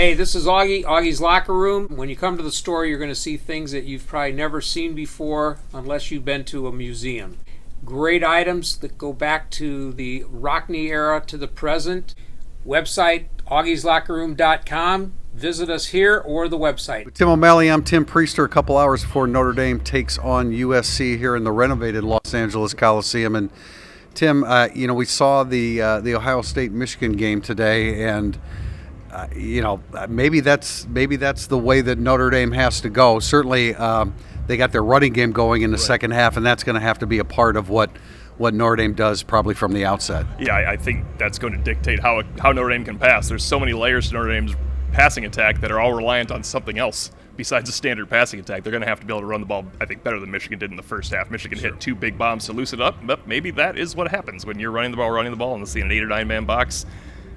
Hey, this is Augie, Augie's Locker Room. When you come to the store, you're going to see things that you've probably never seen before unless you've been to a museum. Great items that go back to the Rockney era to the present. Website, augieslockerroom.com. Visit us here or the website. With Tim O'Malley, I'm Tim Priester. A couple hours before Notre Dame takes on USC here in the renovated Los Angeles Coliseum. And Tim, we saw the Ohio State-Michigan game today, and maybe that's the way that Notre Dame has to go. Certainly, they got their running game going in the second half, and that's going to have to be a part of what Notre Dame does probably from the outset. Yeah, I think that's going to dictate how Notre Dame can pass. There's so many layers to Notre Dame's passing attack that are all reliant on something else besides a standard passing attack. They're going to have to be able to run the ball, I think, better than Michigan did in the first half. Michigan hit 2 big bombs to loosen it up, but maybe that is what happens when you're running the ball, and seeing an 8 or 9 man box.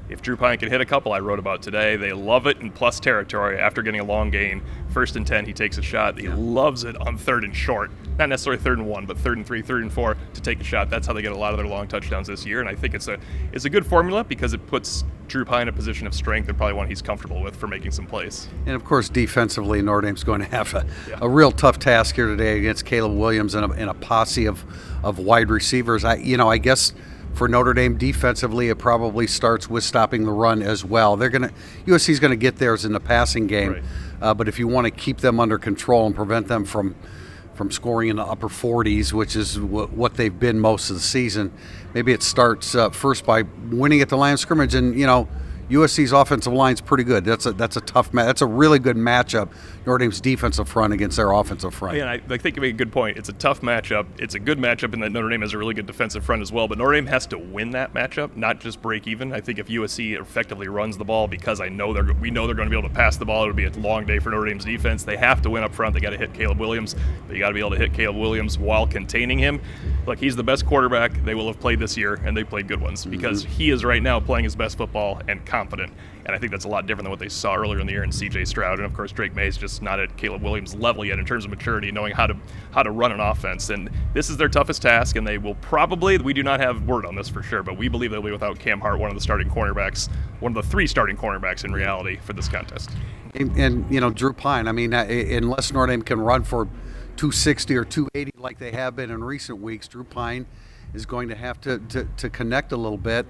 If Drew Pine can hit a couple I wrote about today, they love it in plus territory. After getting a long gain, 1st and 10, he takes a shot. He loves it on 3rd and short. Not necessarily 3rd and 1, but 3rd and 3, 3rd and 4 to take a shot. That's how they get a lot of their long touchdowns this year, and I think it's a good formula because it puts Drew Pine in a position of strength and probably one he's comfortable with for making some plays. And, of course, defensively, Notre Dame's going to have a real tough task here today against Caleb Williams and a posse of wide receivers. I guess for Notre Dame defensively, it probably starts with stopping the run as well. USC's going to get theirs in the passing game, right. But if you want to keep them under control and prevent them from scoring in the upper 40s, which is what they've been most of the season, maybe it starts first by winning at the line of scrimmage. And USC's offensive line's pretty good. That's a tough match. That's a really good matchup. Notre Dame's defensive front against their offensive front. Yeah, I think you make a good point. It's a tough matchup. It's a good matchup in that Notre Dame has a really good defensive front as well. But Notre Dame has to win that matchup, not just break even. I think if USC effectively runs the ball, because we know they're going to be able to pass the ball, it'll be a long day for Notre Dame's defense. They have to win up front. They got to hit Caleb Williams, but you got to be able to hit Caleb Williams while containing him. Look, he's the best quarterback they will have played this year, and they played good ones because he is right now playing his best football and confident. And I think that's a lot different than what they saw earlier in the year in C.J. Stroud. And, of course, Drake May's just not at Caleb Williams' level yet in terms of maturity, knowing how to run an offense. And this is their toughest task, and they will probably – we do not have word on this for sure, but we believe they'll be without Cam Hart, one of the 3 starting cornerbacks in reality for this contest. And Drew Pine, unless Notre Dame can run for 260 or 280 like they have been in recent weeks, Drew Pine is going to have to connect a little bit.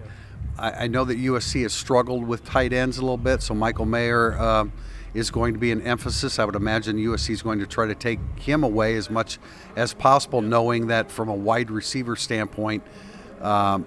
I know that USC has struggled with tight ends a little bit, so Michael Mayer is going to be an emphasis. I would imagine USC is going to try to take him away as much as possible, knowing that from a wide receiver standpoint,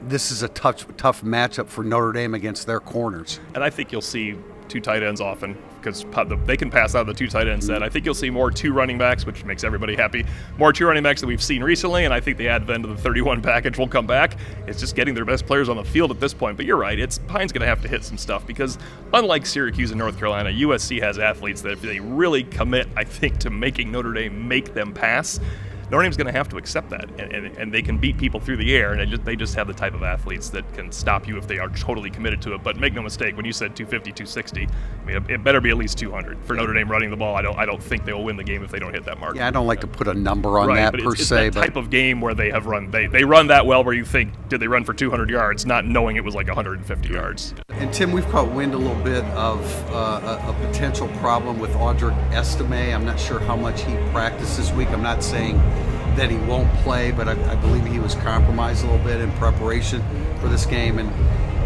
this is a tough matchup for Notre Dame against their corners. And I think you'll see 2 tight ends often because they can pass out of the 2 tight end set. I think you'll see more 2 running backs, which makes everybody happy. More 2 running backs than we've seen recently, and I think the advent of the 31 package will come back. It's just getting their best players on the field at this point. But you're right, Pine's going to have to hit some stuff because unlike Syracuse and North Carolina, USC has athletes that if they really commit, I think, to making Notre Dame make them pass, Notre Dame's going to have to accept that, and they can beat people through the air, and they just have the type of athletes that can stop you if they are totally committed to it. But make no mistake, when you said 250, 260, it better be at least 200 for Notre Dame running the ball. I don't think they will win the game if they don't hit that mark. Yeah, I don't like to put a number on that per se. It's that type of game where they have run. They run that well where you think, did they run for 200 yards, not knowing it was like 150 yards. And Tim, we've caught wind a little bit of a potential problem with Audric Estime. I'm not sure how much he practiced this week. I'm not saying that he won't play, but I believe he was compromised a little bit in preparation for this game. And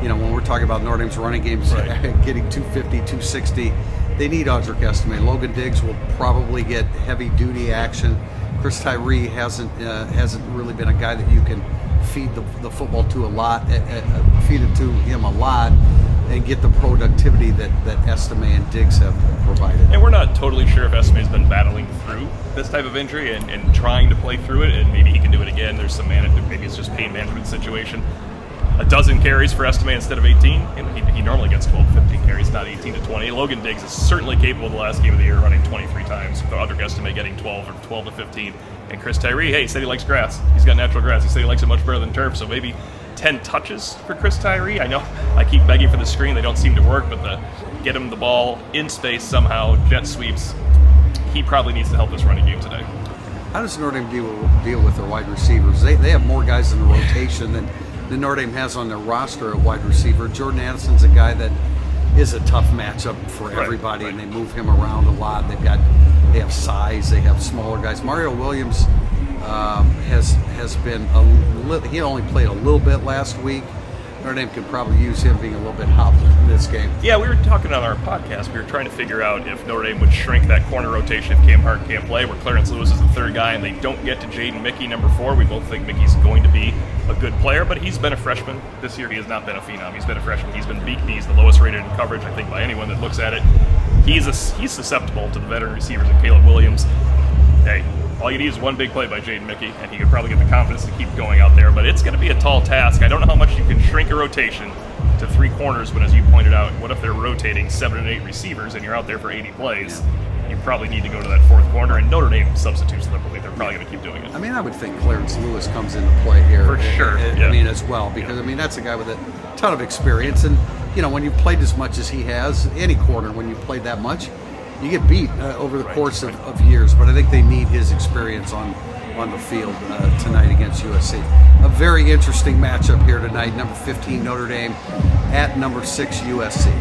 when we're talking about Notre Dame's running games, getting 250, 260, they need Audric Estime. Logan Diggs will probably get heavy-duty action. Chris Tyree hasn't really been a guy that you can feed the football to a lot, feed it to him a lot, and get the productivity that Estime and Diggs have provided. And we're not totally sure if Estime's been battling through this type of injury and trying to play through it, and maybe he can do it again. There's some maybe it's just pain management situation. 12 carries for Estime instead of 18. He normally gets 12, 15 carries, not 18 to 20. Logan Diggs is certainly capable of the last game of the year running 23 times. But Audric Estime getting 12 or 12 to 15. And Chris Tyree, he said he likes grass. He's got natural grass. He said he likes it much better than turf. So maybe 10 touches for Chris Tyree. I know I keep begging for the screen. They don't seem to work, but get him the ball in space somehow, jet sweeps. He probably needs to help this running game today. How does Notre Dame deal with their wide receivers? They have more guys in the rotation than Notre Dame has on their roster at wide receiver. Jordan Addison's a guy that is a tough matchup for everybody, and they move him around a lot. They have size, they have smaller guys. Mario Williams has been he only played a little bit last week. Notre Dame could probably use him being a little bit hobbled in this game. Yeah, we were talking on our podcast. We were trying to figure out if Notre Dame would shrink that corner rotation if Cam Hart can't play, where Clarence Lewis is the third guy, and they don't get to Jaden Mickey, number 4. We both think Mickey's going to be a good player, but he's been a freshman this year. He has not been a phenom. He's been a freshman. He's been beaten. He's the lowest rated in coverage, I think, by anyone that looks at it. He's susceptible to the veteran receivers and Caleb Williams. Hey, all you need is one big play by Jaden Mickey, and he could probably get the confidence to keep going out there. But it's going to be a tall task. I don't know how much you can shrink a rotation to 3 corners, but as you pointed out, what if they're rotating 7 and 8 receivers and you're out there for 80 plays? You probably need to go to that 4th corner, and Notre Dame substitutes liberally. They're probably going to keep doing it. I mean, I would think Clarence Lewis comes into play here. For sure. I mean, as well, because, I mean, that's a guy with a ton of experience. And, you know, when you've played as much as he has, any corner, when you've played that much, you get beat over the course of years. But I think they need his experience on the field tonight against USC. A very interesting matchup here tonight. Number 15 Notre Dame at number 6 USC.